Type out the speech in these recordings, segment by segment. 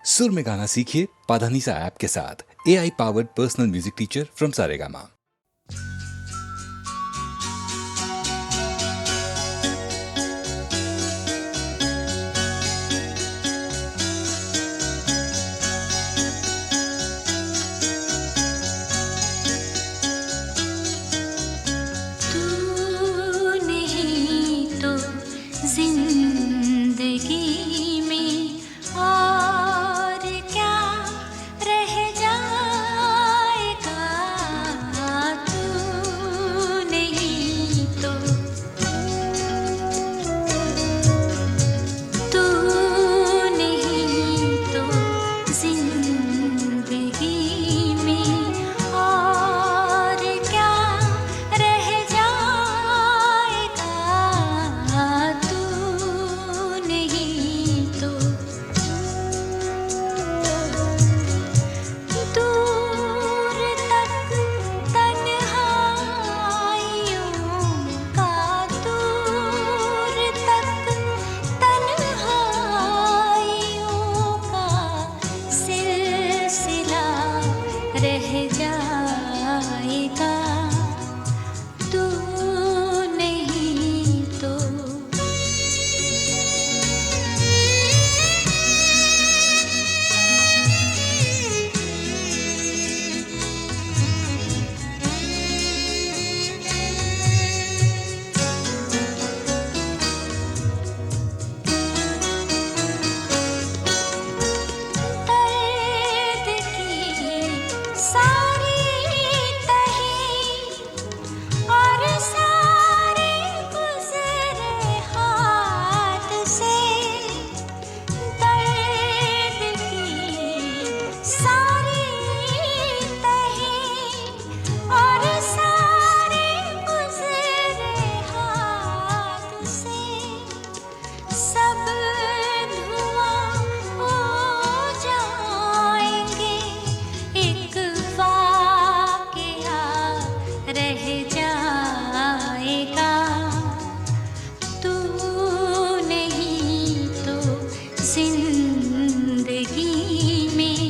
सुर में गाना सीखिए पाधानीसा ऐप के साथ। AI powered personal music teacher from Saregama. जिंदगी में और क्या रह जाएगा, तू नहीं तो, तू नहीं तो जिंदगी में और क्या रह जाएगा, तू नहीं तो। दूर तक तन्हाइयों का, दूर तक तन्हाइयों का सिलसिला रह जाएगा, तू नहीं तो। दर्द की सारी तहें और सारे गुज़रे हाथ से, दर्द की सारी तहें और सारे गुज़रे हाथ से, सब धुआं हो जाएंगे, एक वाक़या रह जाएगा, तू नहीं तो जिंदगी में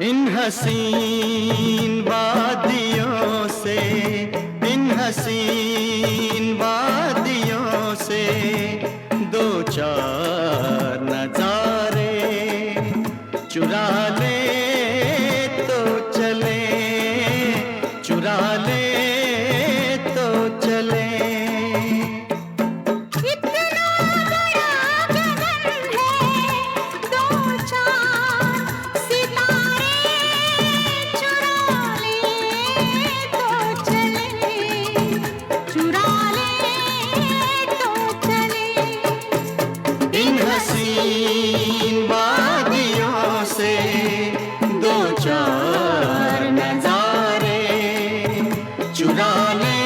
इन हसीन वादियों से, इन हसीन वादियों से दो चार नजारे चुरा ले तो चले, चुरा ले तो चले। इतना बड़ा गगन है, दो चार सितारे चुरा ले तो चले, चुरा ले तो चले। इन हसीन वादियों से दो चार नजारे चुरा ले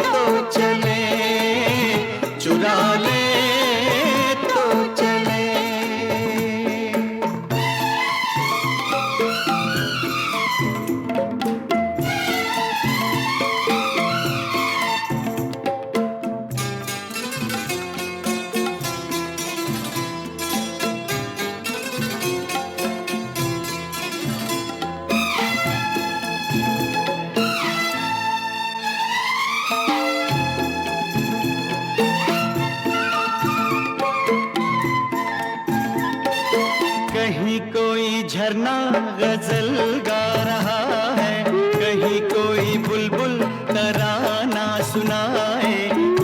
तो चले, चुरा ले तो चले। कहीं कोई झरना गजल गा रहा है, कहीं कोई बुलबुल तराना सुनाए।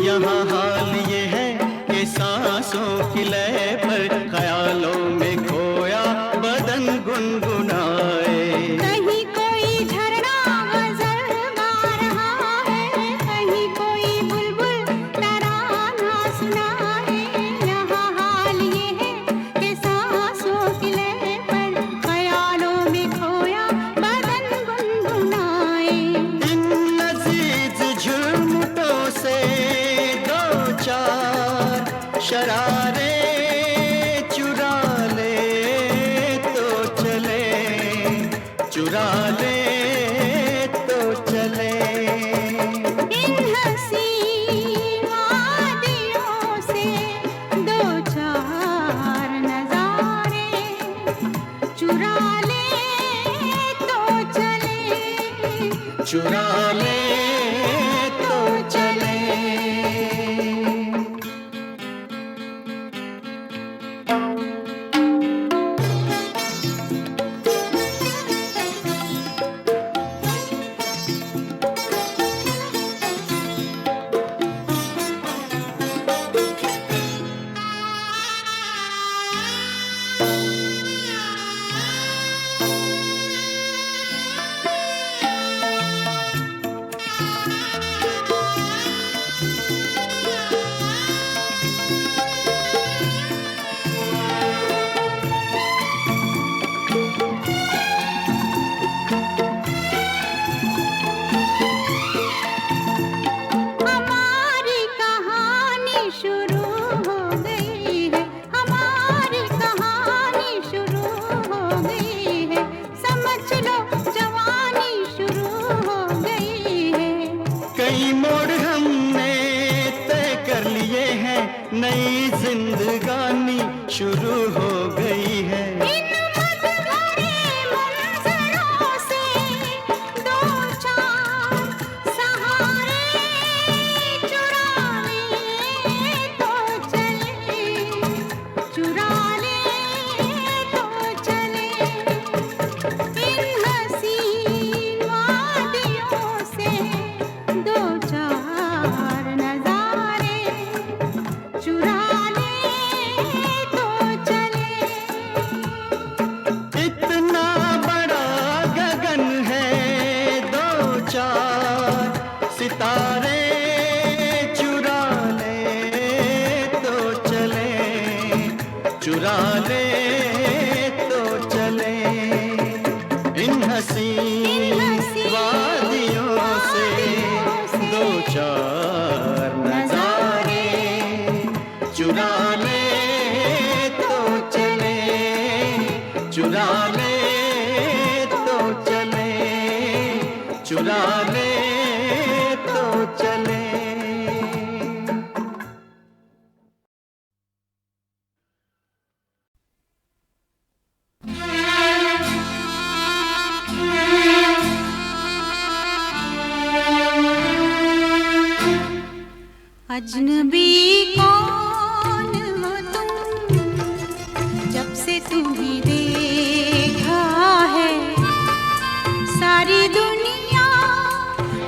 यहाँ हाल ये है कि सांसों की लय पर ख्यालों में खोया बदन गुनगुनाए। कहीं कोई झरना गजल गा रहा है, कहीं कोई बुलबुल तराना सुनाए। यहाँ हाल ये है कि सांसों की लय पर ख्यालों में खोया बदन गुनगुनाए। इन लजीज झुमटों से दो चार शरारे चुरा ले तो चले, चुरा ले तो चले। इन हसीन वादियों से दो चार नजारे चुरा ले तो चले, चुरा ले तो चले। हमारी कहानी शुरू हो गई है, हमारी कहानी शुरू हो गई है। समझ लो जवानी शुरू हो गई है। कई मोड़ हमने तय कर लिए हैं, नई जिंदगानी शुरू हो गई है। इन मधुरे मंजरों से दो चार सहारे चुरा ले तो चले, चुरा ले तो चले। इन हसीन वादियों से दो चार नजारे चुरा ले तो चले, ले तो चले इन हसी वादियों से दो चार नजारे चुरा ले तो चले चुरा ले तो चले चुरा ले तो चले। अजनबी कौन हो तुम, जब से तुम्हें देखा है सारी दुनिया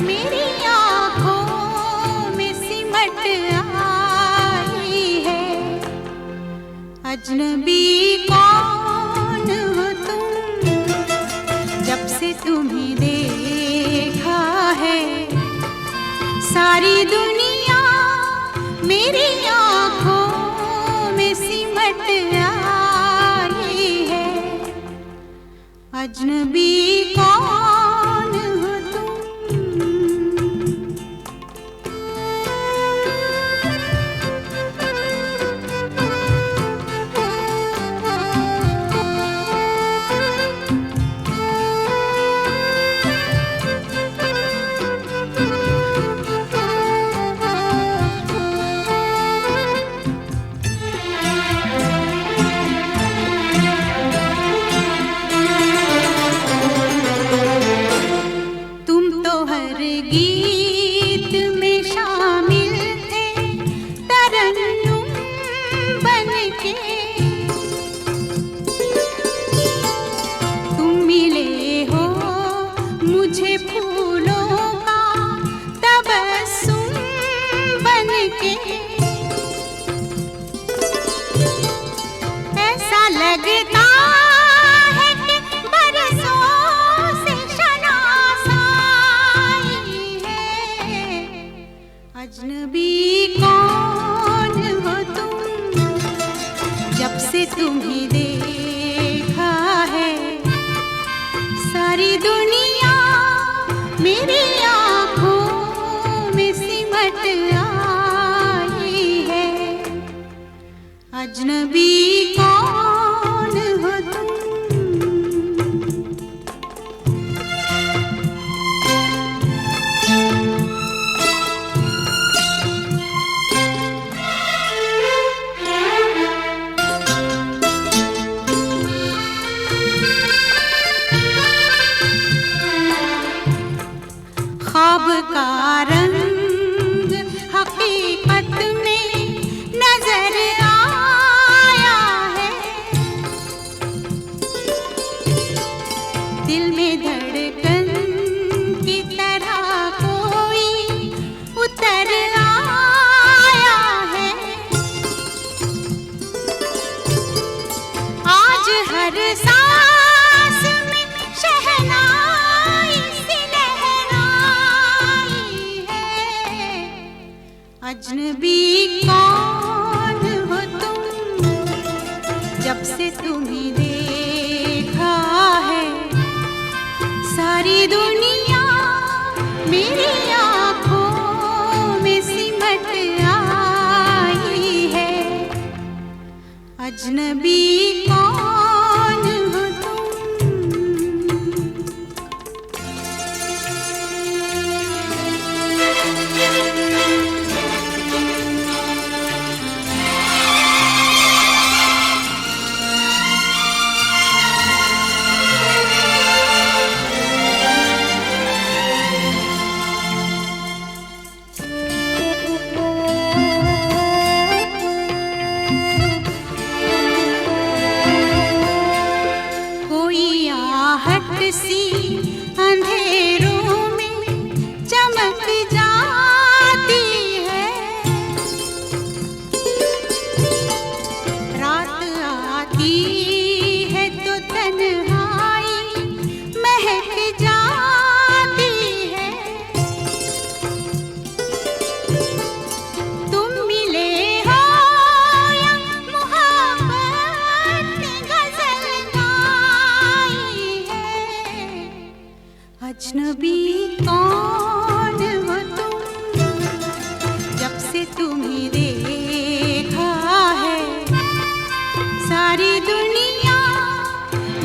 मेरी आँखों में सिमट आई है। अजनबी कौन हो तुम, जब से तुम्हें देखा है सारी दुनिया मेरी आँखों में सिमट आई है। अजनबी कौन हो गीत में शामिल थे तरन्नुम बनके, तुम मिले हो मुझे फूलों का तबस्सुम बनके। ऐसा लगता है कि बरसों से अजनबी कौन हो तुम, जब से तुम्हें देखा है सारी दुनिया मेरी आँखों में सिमट आई है। अजनबी कौन हो तुम। ख्वाब का रंग हकीकत में नजर आया है, दिल में धड़कन की तरह कोई उतर आया है। आज हर सांस में शहनाई सी लहराई है। अजनबी कौन हो तुम, जब से तुम्हें देखा है सारी दुनिया मेरी आँखों में सिमट आई है। अजनबी कौन हो तुम। सी अंधेरों में चमक जाती है, रात आती है तो तन्हाई महक जाती है। तुम मिले हो या मोहब्बत अजनबी कौन हो तुम, जब से तुम्हें देखा है सारी दुनिया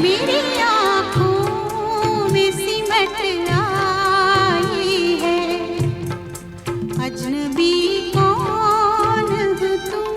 मेरी आँखों में सिमट आई है। अजनबी कौन हो तुम।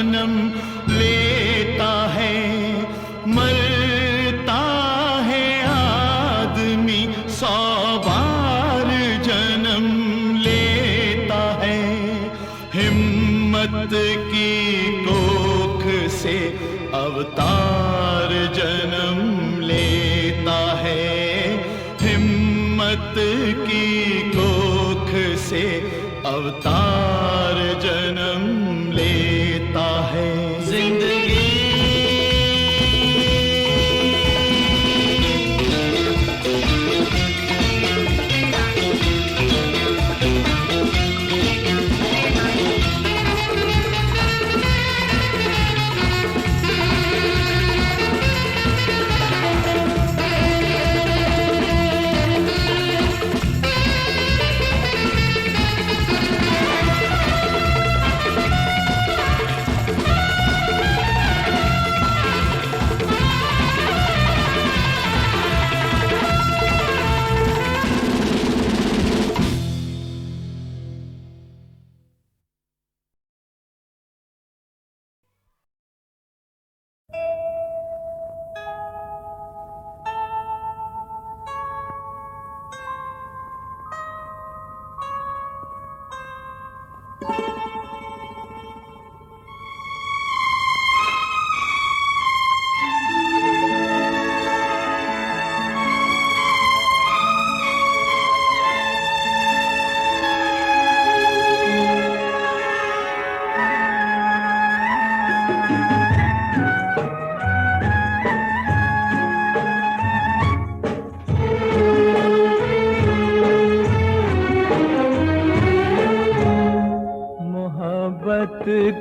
जन्म लेता है। मरता है आदमी 100 बार जन्म लेता है। हिम्मत की कोख से अवतार जन्म लेता है। हिम्मत की कोख से अवतार जन्म लेता है। जिंदगी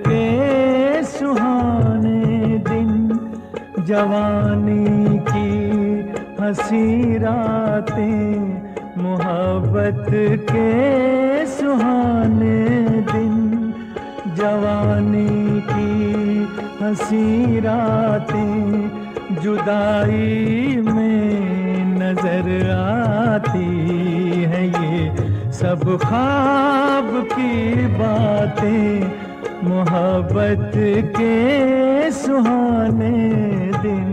के सुहाने दिन, जवानी की हंसी रातें, मोहब्बत के सुहाने दिन, जवानी की हंसी रातें, जुदाई में नजर आती है ये सब ख्वाब की बातें, मोहब्बत के सुहाने दिन।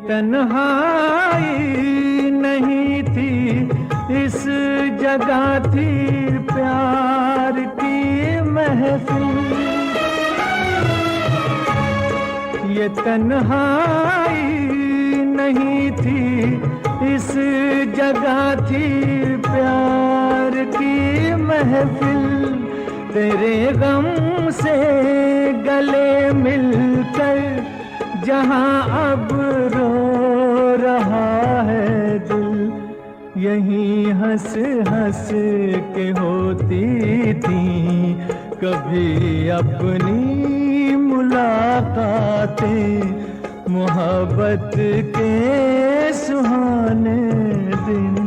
तन्हाई नहीं थी इस जगह थी प्यार की महफिल, ये तन्हाई नहीं थी इस जगह थी प्यार की महफिल, तेरे गम से गले मिलकर जहाँ अब रो रहा है दिल, यहीं हंस हंस के होती थी कभी अपनी मुलाकातें, मोहब्बत के सुहाने दिन।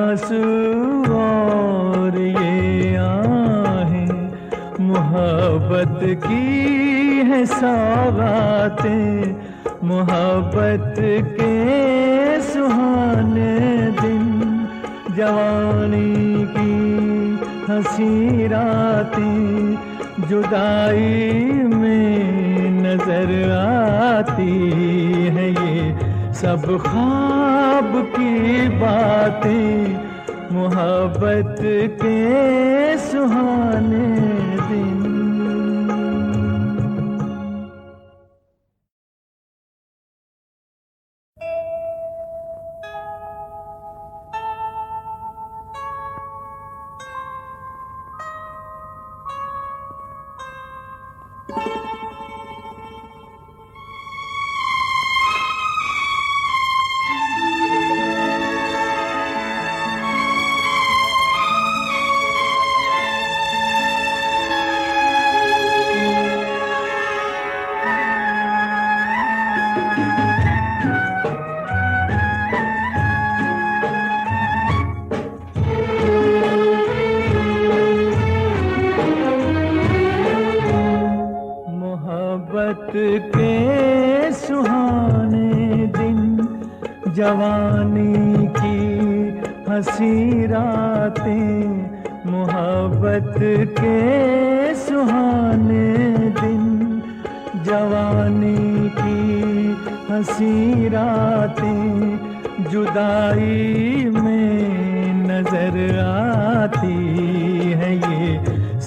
आंसू और ये आहें मोहब्बत की है सौगातें, मोहब्बत के सुहाने दिन, जवानी की हंसी रातें जुदाई में नजर आती है, ये सब ख्वाब की बातें, मोहब्बत के सुहाने दिन। के सुहाने दिन, जवानी की हंसी रातें, मोहब्बत के सुहाने दिन, जवानी की हंसी रातें जुदाई में नजर आती है, ये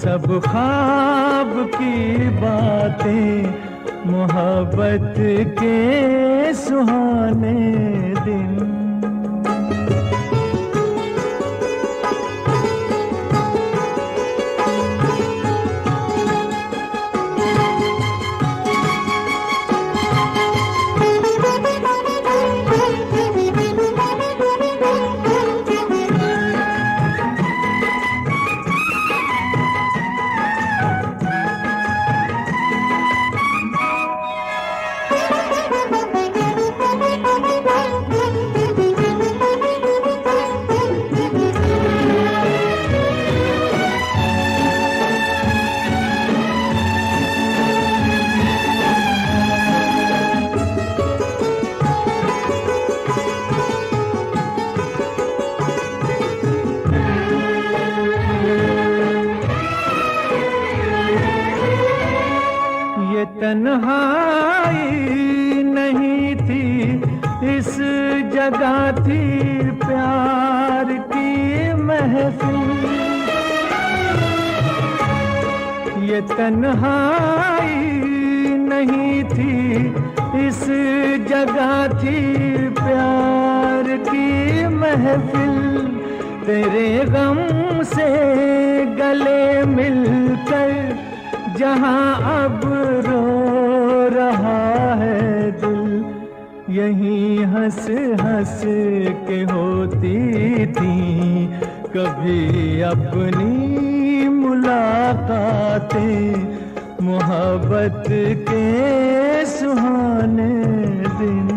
सब ख्वाब की बातें, मोहब्बत के सुहाने दिन। तन्हाई नहीं थी इस जगह थी प्यार की महफिल, ये तन्हाई नहीं थी इस जगह थी प्यार की महफिल, तेरे गम से गले मिलकर जहां अब रो रहा है दिल, यहीं हंस हंस के होती थी कभी अपनी मुलाकातें, मोहब्बत के सुहाने दिन।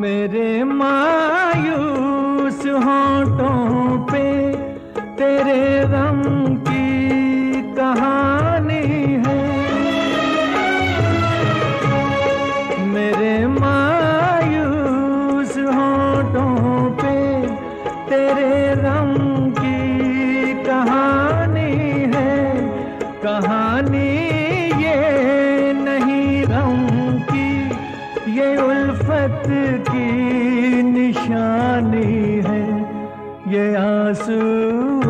मेरे मायूस होंठों पे तेरे गम की कहानी है, मेरे मायूस होंठों पे तेरे गम की कहानी है, कहानी ये नहीं गम की, ये उल्फत की निशानी है, ये आंसू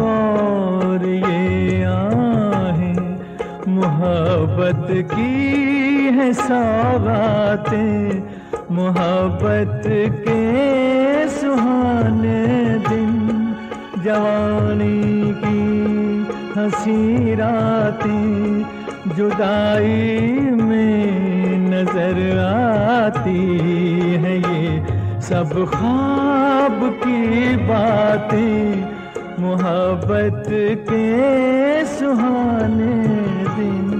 और ये आहें मोहब्बत की हैं सौगातें मोहब्बत के सुहाने दिन, जवानी की हंसी रातें जुदाई में नजर आती है, ये सब ख्वाब की बातें मोहब्बत के सुहाने दिन।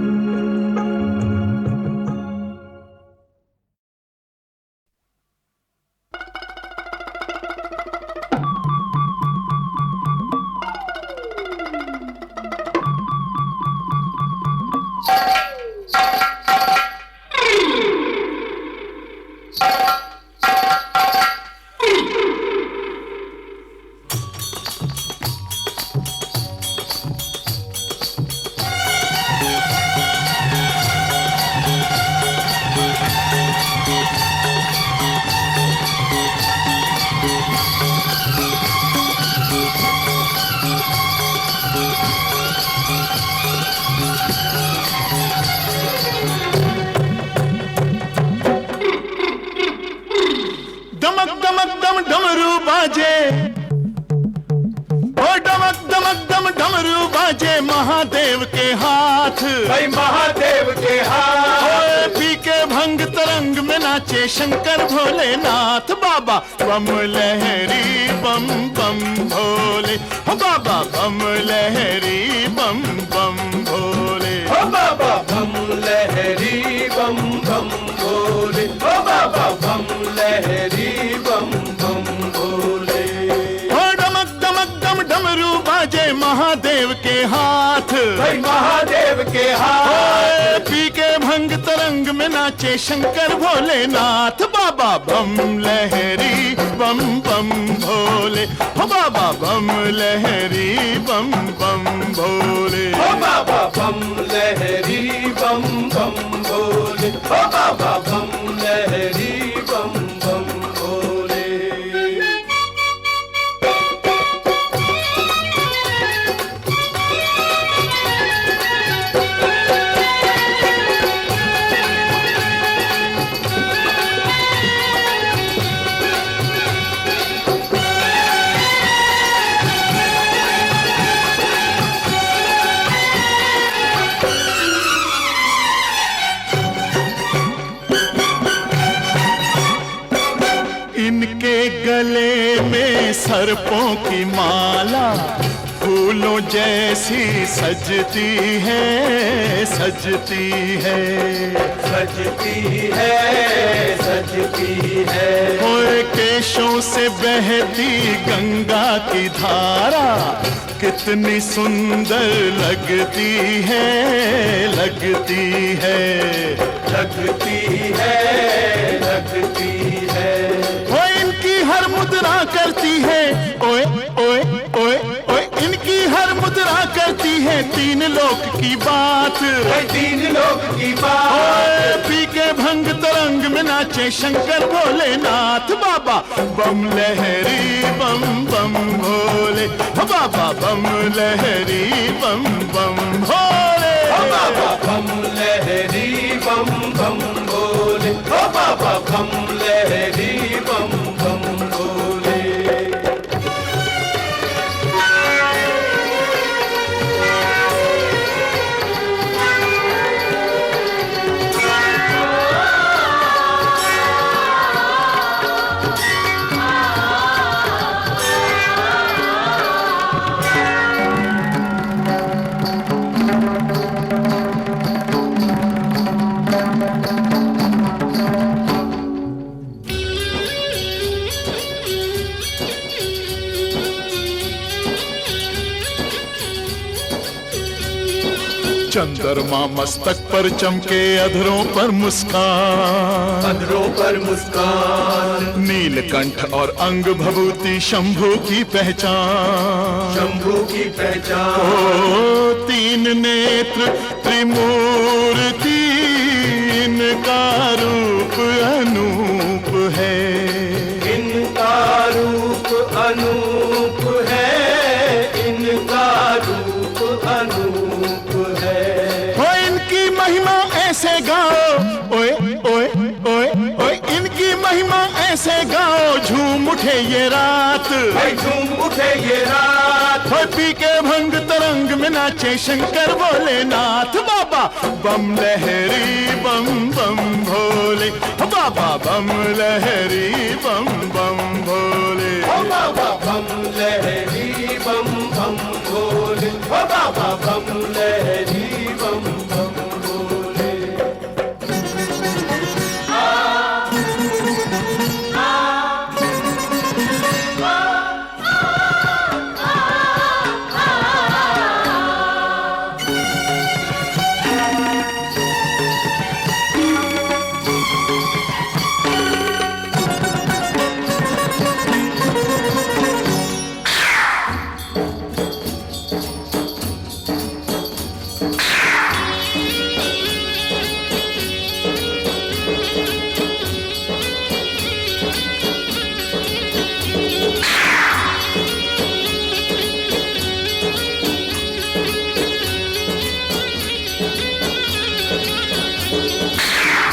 महादेव के हाथ, भाई महादेव के हाथ, पी के भंग तरंग में नाचे शंकर भोलेनाथ। बाबा बम लहरी बम बम भोले, हो बाबा बम लहरी बम बम भोले, हो बाबा बम लहरी बम बम भोले, हो बाबा बम लहरी बम बम भोले। हो डमक डमक डम डमरू बाजे महादेव के हाथ, भाई महादेव के हाथ, पी के भंग तरंग में नाचे शंकर भोलेनाथ। बाबा बम लहरी बम बम भोले, हो बाबा बम लहरी बम बम भोले, हो बाबा बम लहरी बम बम भोले, हो बाबा बम लहरी बम बम भोले। इनके गले में सर्पों की माला फूलों जैसी सजती है, सजती है, सजती है, सजती है। और केशों से बहती गंगा की धारा कितनी सुंदर लगती है, लगती है, लगती है, लगती है। वो इनकी हर मुद्रा करती है, ओए ओए ओए ओए, इनकी हर मुद्रा करती है तीन लोक की बात, तीन लोक की बात। पी के भंग तरंग में नाचे शंकर भोलेनाथ। बाबा बम लहरी बम बम भोले, हो बाबा बम लहरी बम बम भोले, हो बाबा बम लहरी बम बम भोले, हो बाबा बम लहरी बम बम भोले। चंद्रमा मस्तक पर चमके, अधरों पर मुस्कान, अधरों पर मुस्कान। नीलकंठ और अंग भभूति शंभू की पहचान, शंभू की पहचान। ओ तीन नेत्र त्रिमूर्ति, इनका रूप अनूप है, इनका रूप अनूप है, इनका रूप अनूप है। हो इनकी महिमा ऐसे गाओ, ओ से गाओ झूम उठे ये रात, भाई झूम उठे ये रात। होय पी के भंग तरंग में नाचे शंकर भोलेनाथ। बाबा बम लहरी बम बम भोले, बाबा बम लहरी बम बम भोले, ओ बाबा बम लहरी बम बम भोले, ओ बाबा बम लहरी बम बम भोले।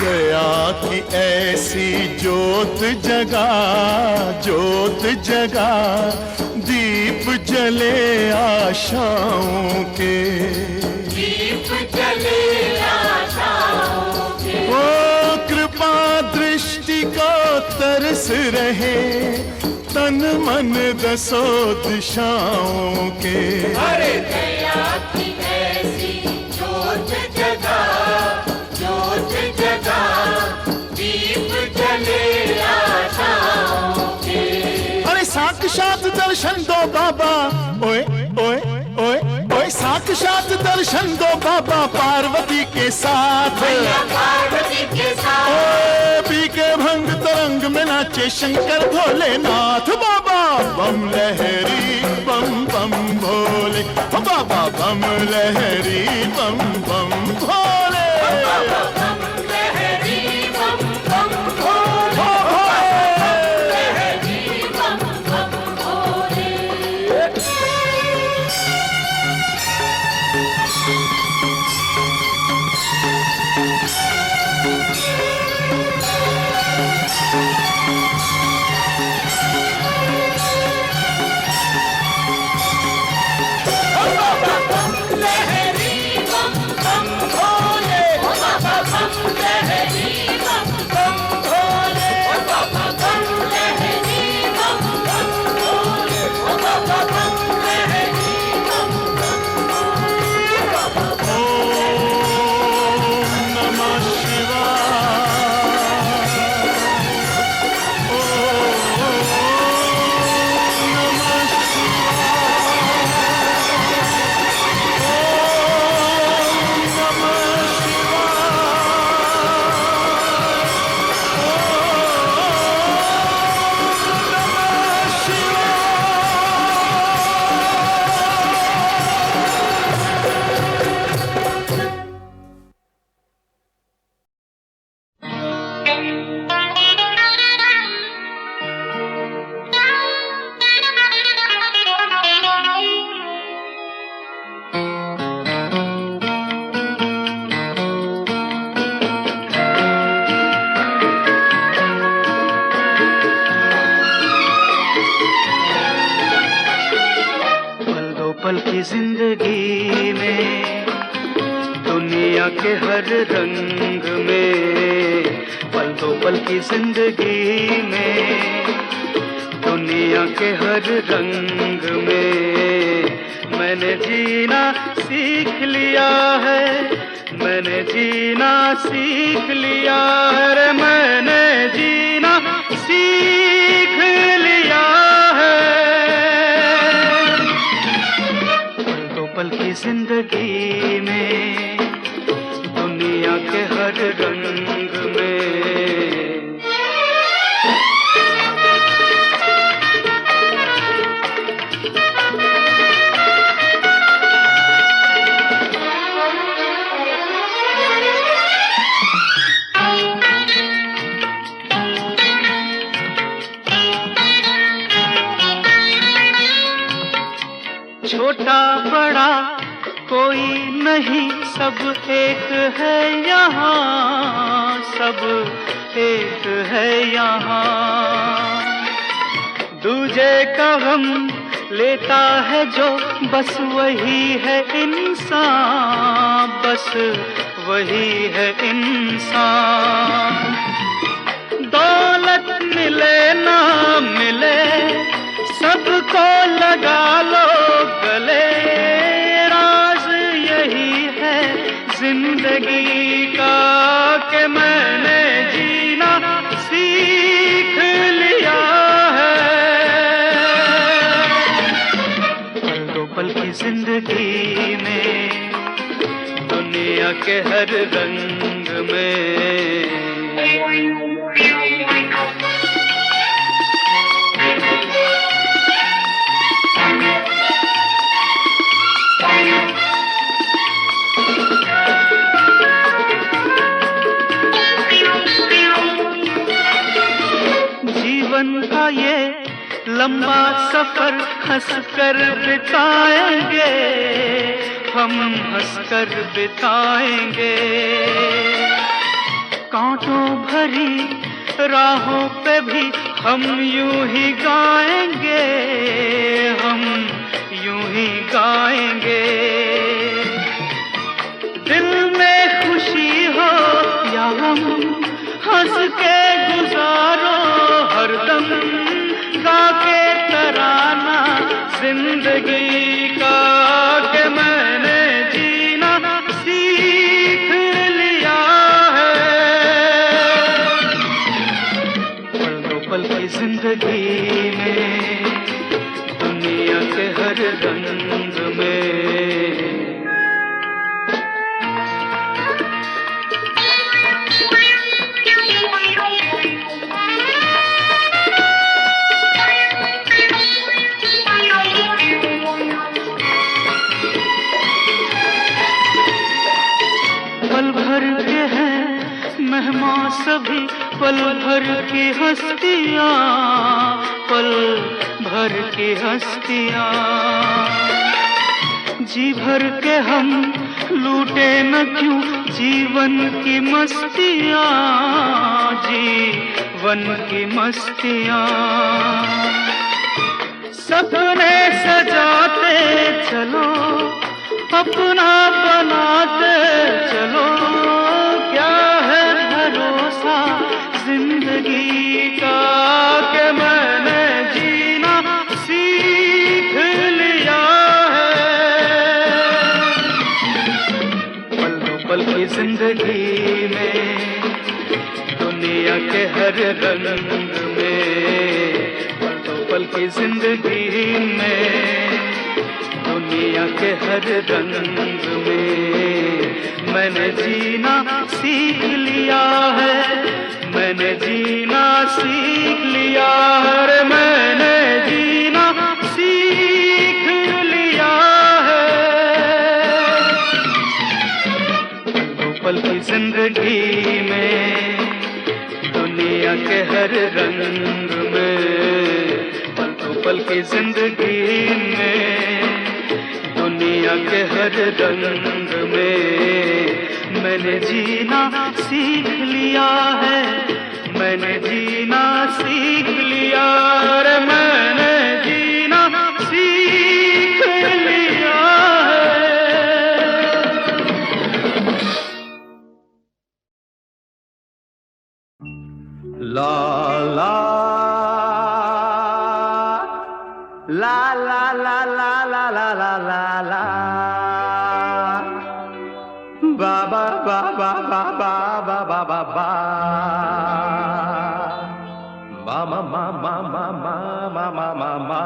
गया कि ऐसी जोत जगा, जोत जगा, दीप जले आशाओं के, दीप जले आशाओं के। ओ कृपा दृष्टि को तरस रहे तन मन दसो दिशाओं के। अरे दया की ऐसी जोत जगा, जोत जगा, दीप जले आशाओं के। अरे साक्षात दर्शन दो बाबा, ओए ओए ओए ओए, साक्षात दर्शन दो बाबा पार्वती के साथ, पार्वती के साथ। ओए पी के भंग तरंग में नाचे शंकर भोलेनाथ। बाबा बम लहरी बम बम भोले, बाबा बम लहरी बम बम भोले, बाबा बम लहरी बम बम भोले, लहरी बम बम भोले। पल की जिंदगी में, दुनिया के हर रंग में, पल दो पल की जिंदगी में, दुनिया के हर रंग में, मैंने जीना सीख लिया है, मैंने जीना सीख लिया है रे, मैंने जीना सीख लिया है। पल की जिंदगी में, दुनिया के हर रंग में। छोटा बड़ा कोई नहीं, सब एक है यहाँ, सब एक है यहाँ। दूजे का गम लेता है जो, बस वही है इंसान, बस वही है इंसान। दौलत मिले ना मिले सबको लगा लो गले, राज यही है जिंदगी का कि मैंने जीना सीख लिया है। पल दो पल की जिंदगी में, दुनिया के हर रंग में। जीवन का ये लंबा सफर हंसकर बिताएंगे, हम हंसकर बिताएंगे। कांटों भरी राहों पे भी हम यूं ही गाएंगे, हम यूं ही गाएंगे। दिल में खुशी हो या हम हंस के गुजारो हरदम, गा के तराना जिंदगी का कि मैंने जीना सीख लिया है। पल दो पल की जिंदगी में, दुनिया के हर रंग में। पल भर के हैं मेहमान सभी, पल भर की हस्तियाँ, पल भर की हस्तियाँ। जी भर के हम लूटे न क्यों जीवन की मस्तियाँ, जीवन की मस्तियाँ। सपने सजाते चलो, अपना बनाते चलो, क्या है भरोसा जिंदगी का कि मैंने जीना सीख लिया है। पल दो पल की जिंदगी में, दुनिया के हर रंग में। पल दो पल की जिंदगी में, दुनिया के हर रंग में। मैंने जीना सीख लिया है, मैंने जीना सीख लिया है, मैंने जीना सीख लिया है। दो पल की जिंदगी में, दुनिया के हर रंग में। दो पल की जिंदगी में, दुनिया के हर रंग में। मैंने जीना सीख लिया है, मैंने जीना सीख लिया है, मैंने जीना सीख लिया है। ला ला ला ला ला ला ला ला ला ला ला ba ba ba ba ba ba ba ba ba ba ma ma ma ma ma ma ma ma ma ma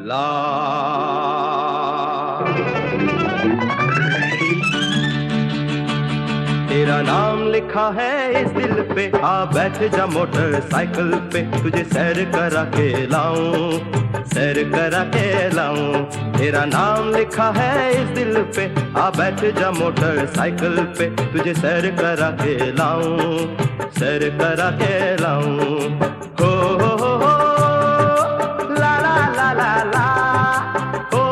la तेरा नाम लिखा है इस दिल पे, आ बैठ जा मोटरसाइकिल पे, तुझे सैर करा के लाऊं, सैर करा के लाऊं। तेरा नाम लिखा है इस दिल पे, आ बैठ जा मोटरसाइकिल पे, तुझे सैर करा के लाऊं, सैर करा के लाऊं। हो ला ला ला ला ला, हो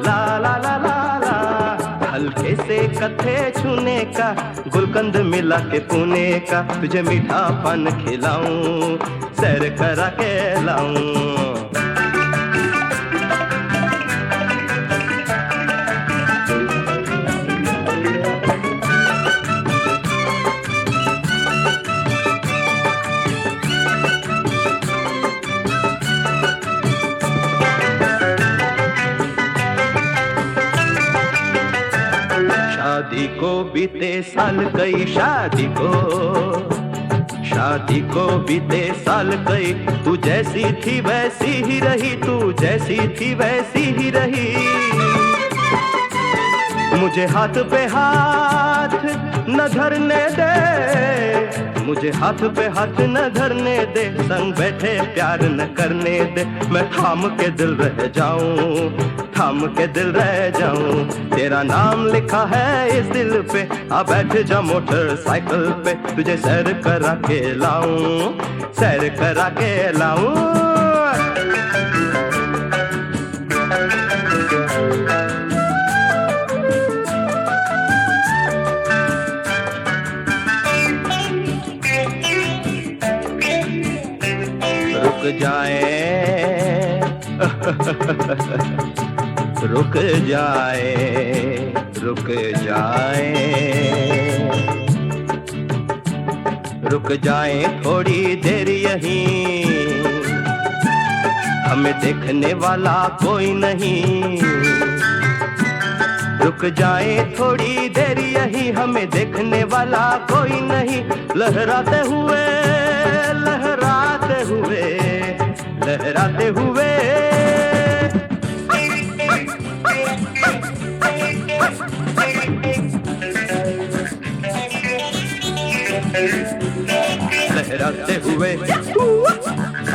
ला ला ला ला ला। हल्के से कत्थे छूने का, गुलकंद मिला के पुणे का, तुझे मीठा पान खिलाऊं, सैर करा के लाऊं। शादी को बीते साल कई, शादी को बीते साल कई, तू जैसी थी वैसी ही रही, तू जैसी थी वैसी ही रही। मुझे हाथ पे हाथ न धरने दे, मुझे हाथ पे हाथ न धरने दे, संग बैठे प्यार न करने दे। मैं थाम के दिल रह जाऊं, थाम के दिल रह जाऊं। तेरा नाम लिखा है इस दिल पे, आ बैठ जा मोटरसाइकिल पे, तुझे सैर करा के लाऊं, सैर करा के लाऊं। रुक जाए रुक जाए रुक जाए रुक जाए थोड़ी देर यहीं, हमें देखने वाला कोई नहीं। रुक जाए थोड़ी देर यहीं, हमें देखने वाला कोई नहीं। लहराते हुए लहराते हुए लहराते हुए लहराते हुए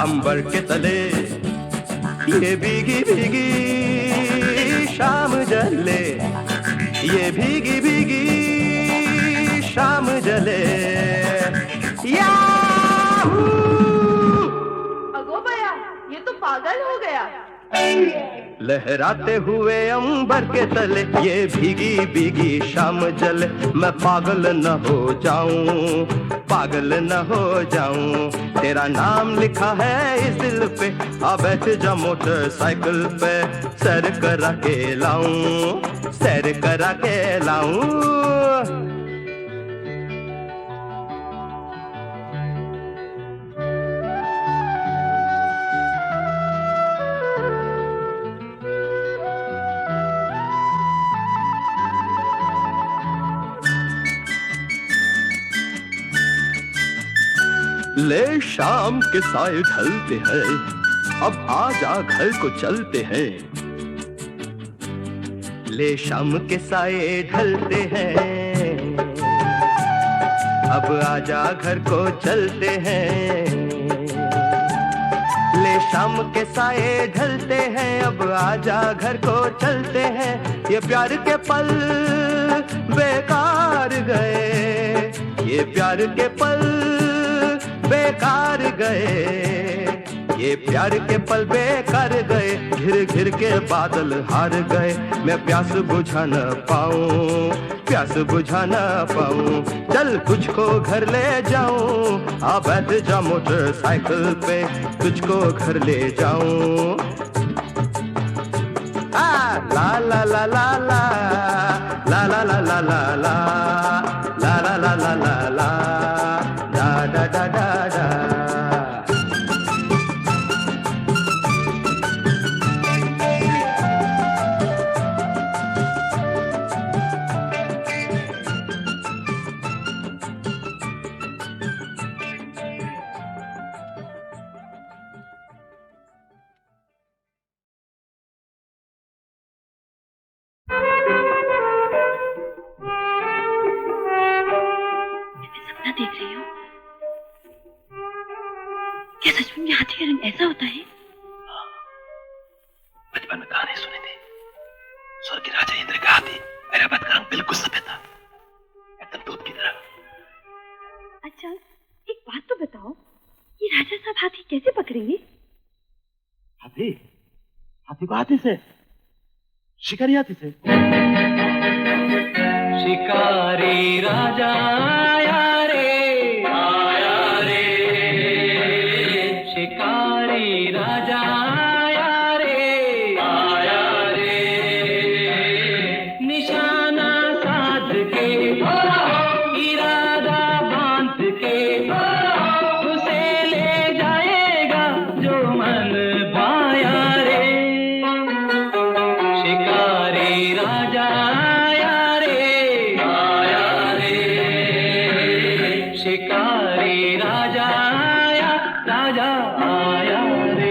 अंबर के तले, ये भीगी भीगी शाम जले, ये भीगी भीगी शाम जले। अगो भैया, ये तो पागल हो गया। लहराते हुए अंबर के तले, ये भीगी भीगी शाम जले। मैं पागल न हो जाऊं, पागल न हो जाऊं। तेरा नाम लिखा है इस दिल पे, आ बैठ जा मोटरसाइकिल पे, सैर करा के लाऊं, सैर करा के लाऊं। ले शाम के साए ढलते हैं, अब आजा घर को चलते हैं। ले शाम के साए ढलते हैं, अब आजा घर को चलते हैं। ले शाम के साए ढलते हैं, अब आजा घर को चलते हैं। ये प्यार के पल बेकार गए, ये प्यार के पल बेकार गए, ये प्यार के पल बेकार गए। घिर घिर के बादल हार गए, मैं प्यास बुझा न पाऊं, प्यास बुझा न पाऊं। चल तुझको घर ले जाऊं, आ बैठ जा मोटरसाइकिल पे, तुझको घर ले जाऊं। ला ला ला ला ला ला ला ला ला ला ला ला ला ला ला ला ला da da da da da। सपना देख रही हो? क्या सच में हाथी का रंग ऐसा होता है? बचपन में कहानी सुनी थी, स्वर्ग के राजा इंद्र का हाथी ऐरावत का रंग बिल्कुल सफेद था, एकदम दूध की तरह। अच्छा, एक बात तो बताओ, ये राजा साहब हाथी कैसे पकड़ेंगे? हाथी? हाथी को हाथी से, शिकारी हाथी से। शिकारी राजा आया रे, शिकारी राजा आया रे, निशाना साध के इरादा बांध के उसे ले जाएगा जो मन भाया रे, शिकारी राजा आया रे, शिकारी राजा आया, राजा आया रे।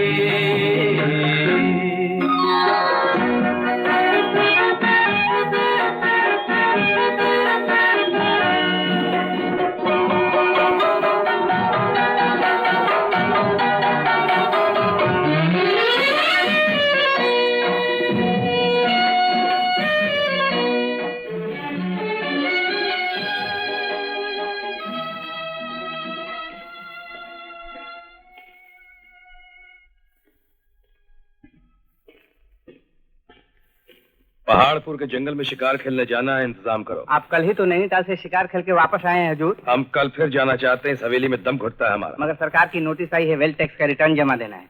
पहाड़पुर के जंगल में शिकार खेलने जाना है, इंतजाम करो। आप कल ही तो नैनीताल से शिकार खेल के वापस आए हैं हुजूर। हम कल फिर जाना चाहते हैं, इस हवेली में दम घुटता है हमारा। मगर सरकार की नोटिस आई है, वेल्थ टैक्स का रिटर्न जमा देना है।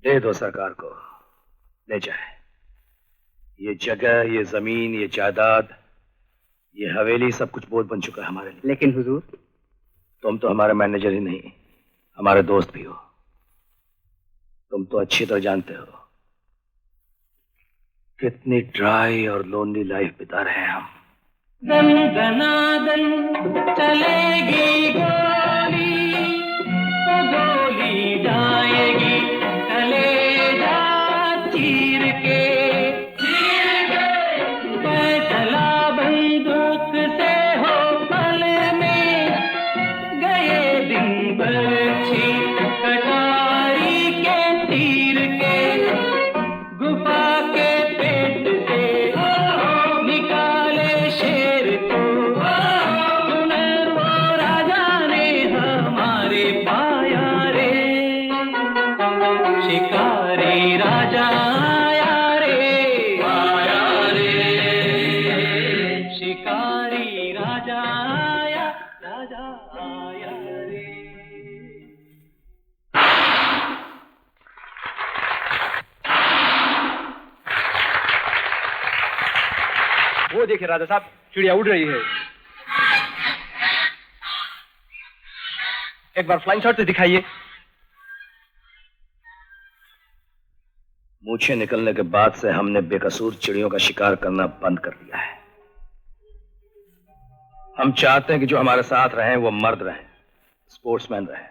दे दो सरकार को, ले जाए। ये जगह, ये जमीन, ये जायदाद, ये हवेली सब कुछ बहुत बन चुका है हमारे लिए। लेकिन हुजूर, तुम तो हमारे मैनेजर ही नहीं, हमारे दोस्त भी हो। तुम तो अच्छी तरह जानते हो कितनी ड्राई और लोनली लाइफ बिता रहे हैं हम। दन दनादन चलेगी गोली, तो गोली जाएगी कलेजा चीर के, फैसला बंदूक से हो पल में, गए दिन बरछी कटारी के तीर के, गुफा के पेट से निकाले शेर को, सुने वो राजा ने हमारे पाया रे, शिकारी राजा आया रे, शिकारी राजा आया, राजा आया रे। वो देखिए राजा साहब, चिड़िया उड़ रही है। एक बार फ्लाइंग शॉट से दिखाइए। मूछें निकलने के बाद से हमने बेकसूर चिड़ियों का शिकार करना बंद कर दिया है। हम चाहते हैं कि जो हमारे साथ रहें वो मर्द रहें, स्पोर्ट्समैन रहें।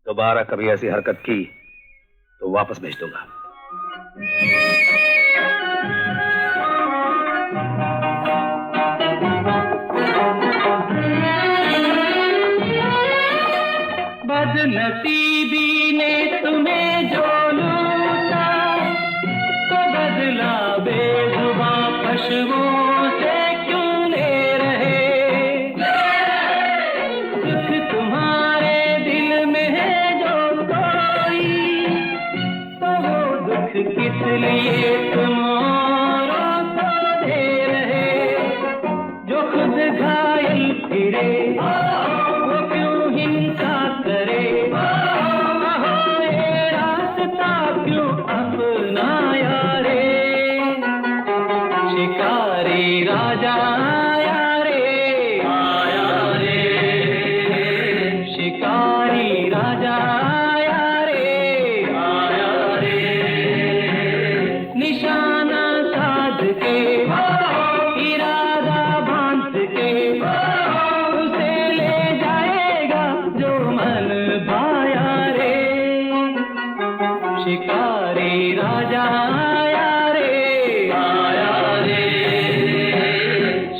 दोबारा कभी ऐसी हरकत की तो वापस भेज दूंगा। बदनसीबी ने तुम्हें जो लूटा, तो बदला बेजुबां पशुओं से क्यों ले रहे, दुख तुम्हारे दिल में है जो कोई, तो वो दुख किस लिए तुम औरों को दे रहे, जो खुद घायल फिरे वो क्यों हिंसा करे, ये रास्ता क्यों अपनाया रे, शिकारी राजा आया रे, शिकारी राजा आया रे, निशाना साध के इरादा बांध के उसे ले जाएगा जो मन भाया रे, शिकारी राजा आया रे,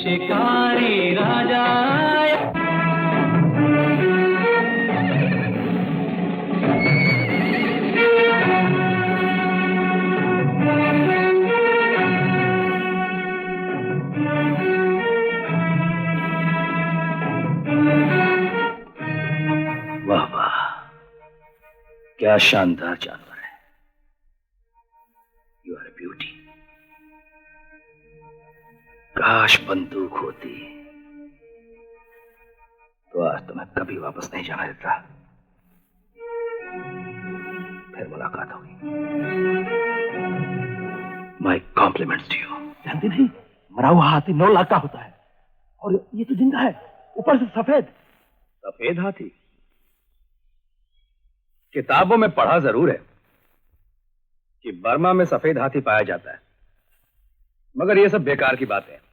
शिकारी राजा आया। वाह वाह, क्या शानदार जानवर है। You are a beauty. काश बंदूक होती तो आज तो मैं कभी वापस नहीं जाना देता। फिर मुलाकात होगी। My compliments to you. जानती नहीं, मरा हुआ हाथी 9 लाख का होता है और ये तो जिंदा है, ऊपर से सफेद। सफेद हाथी? किताबों में पढ़ा जरूर है कि बर्मा में सफेद हाथी पाया जाता है, मगर ये सब बेकार की बातें हैं।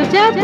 जब